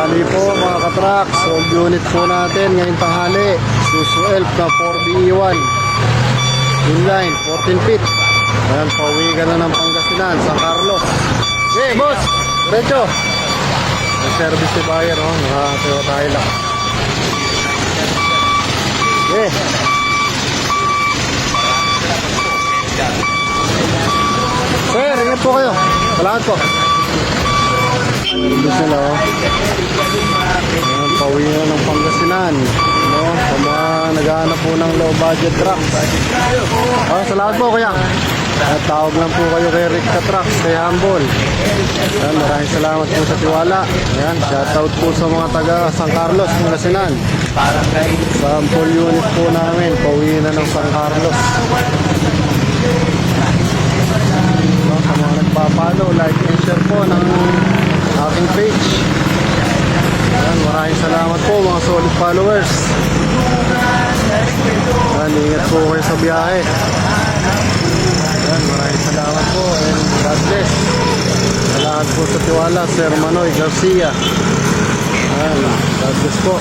Bali po mga katrack, sold unit po natin ngayong tanghali. Suso Elf na 4BE1 inline, 14 feet. Ayan, pauwi ka na ng Pangasinan, San Carlos. Hey boss, diretso. May service si buyer, oh, nakakatawa tayo lang. Okay. Sir, ingat po kayo. Salamat po. Service nila, oh. Ayan, pauwi na ng Pangasinan, no? Sa mga naghahanap po ng low budget trucks. Oh, salamat po kuya. At tawag lang po kayo kay Rick Trucks, kay Humble. Ayan, maraming salamat po sa tiwala. Ayan, shoutout po sa mga taga San Carlos, Pangasinan. Sample unit po namin, pauwi na ng San Carlos. So, sa mga nagpapalo, like and share po ng aking page. Ayan, maraming salamat po mga solid followers. Ayan, ingat po kayo sa biyahe. Ayan, maraming salamat po and God bless. Salamat po sa tiwala, Sir Manoy Garcia. Ayan, God bless po.